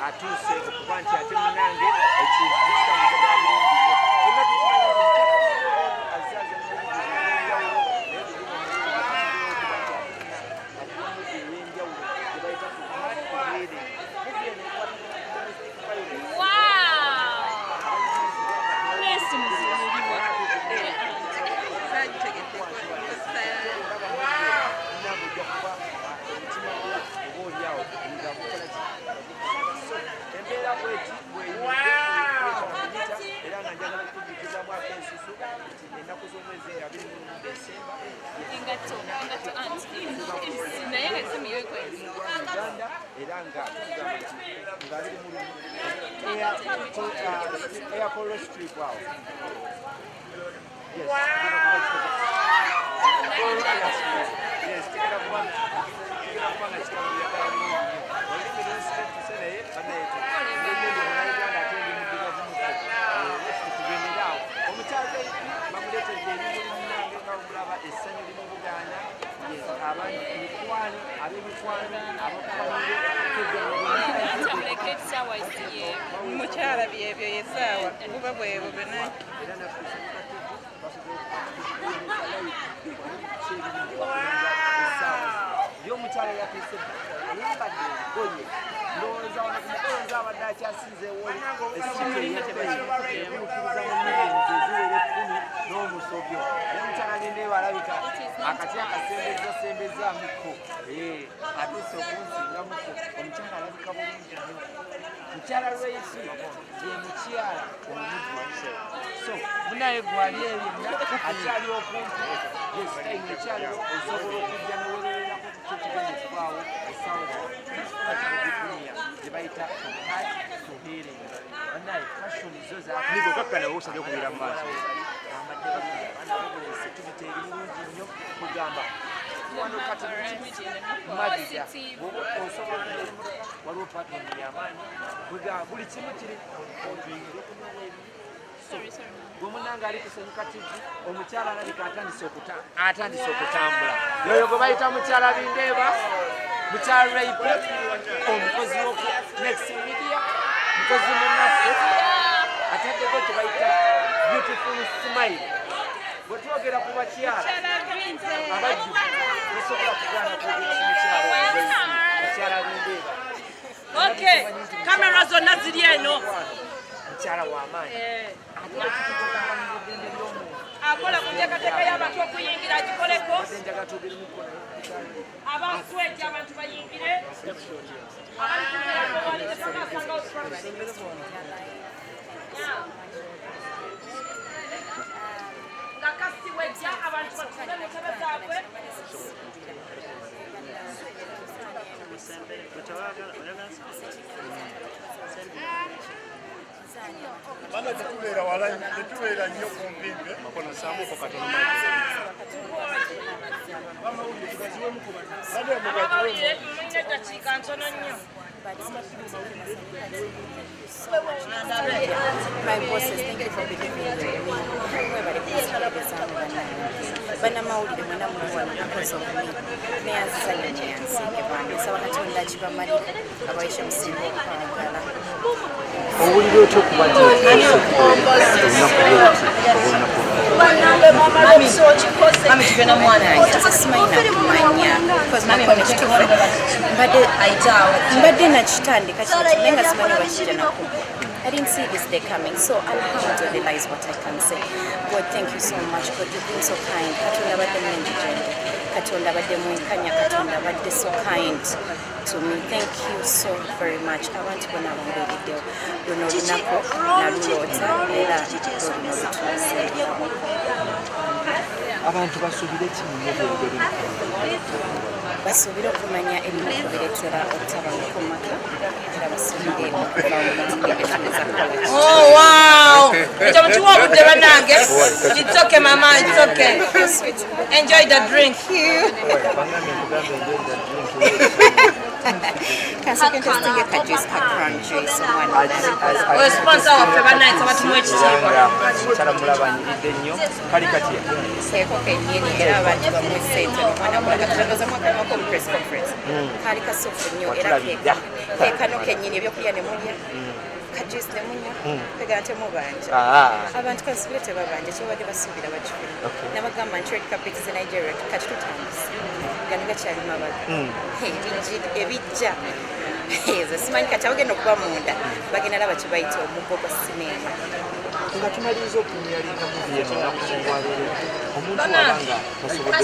Attusse okubanti ate munange mukyala byebyo yesaawa buba bwebwo bwena y'omukyala yatise yambadde engoye ndowooza wano ku mukolonzi abadde akyasinze woli emukkiriza mu mirenzi eziwera 10 n'omusobyo naye omukyala Bindeeba alabika akati akasembezaamuko atuse okunsingamuko omukyala alabika bulungi nnyo mukyala lweyisi ye mukyala omuddu so munaye gwali ebyenna akyali okumpi yesitaini ekyaliro osobola okujja neweererako kyekigendekibwawo esaawa ekibugikunia gye bayita heart to healing banaye fashoni zo nigo kakkana osabye okubeera mu maaso amaddebaanabobolese tubita eri bulungi nnyo kugamba wano kati madida osobola okubeera waliwo patoni y'amaanyi buli kimu kiri gwe munange ali kusanyuka tivi omukyala alabika atandise okutambula yoyo gwe bayita mukyala Bindeeba mukyala Rape omukozi woku next media mukozi munaffe ataddeko kye bayita beautiful smile bwe twogera ku bakyala abajjuvu tosobola kugaana kwogera ku mukyala Bindeeba. Okay, kamera zonna ziri eno mukyala w'amaanyi akola ku nteekateeka y'abantu okuyingira agikoleko abasweti abantu bayingire nga kasi wejja abantu batule mu ntebe zaabwe bana tetubeera nnyo ku mpimpe akonosaamuko katono abawulire mulina eddakiika ntono nnyo My bosses, thank you for believing in me. Banamawulire mwena muliwano because of me. Neyazizanya neyansinge bange saba Katonda kibamalira abaisha musinga okwagala. owulira otya okubadde mbadde nakitandika kino naye nga simanyi bakijja nakugwa. I didn't see this day coming, so alhamdulillah is what I can say. God, thank you so much. God, you've been so kind. Katonda badde mwenjijende. Katonda badde mwenkanya. Katonda badde so kind to me. Thank you so very much. Abantu bonna abambeereddewo luno olunaku naluloota era luno lutuuse. abantu basuubire ki mu byobugere basuubire okumanya ebintu bireetera obutabanguko mu maka era basuubire okuva mu bitundu ebituliza college. Oh wow! It's okay, Mama. It's okay. Enjoy the drink. Can I just take a juice, a crown juice, one? We're sponsor of the night. What much Seko kenyini era abantu bamwesente omwana mulaga tuloza mwaka mwaka press conference kali kasofu nnyo era kekano kenyini ebyokulya ne mulya kajuice ne munywa tegante mubanja abantu kasubire tebabanja kyobadde basuubira bakifuna nabagamba nti red carpet ze Nigeria kati tutandise gano gakyali mabaga ebijja ezo simanyi kati abagenda okuba munda bagenda laba kibayita omuggo gwa sinema nga tumaliriza okunyalira mu eno nakuwalero omuntu wabanga tasobola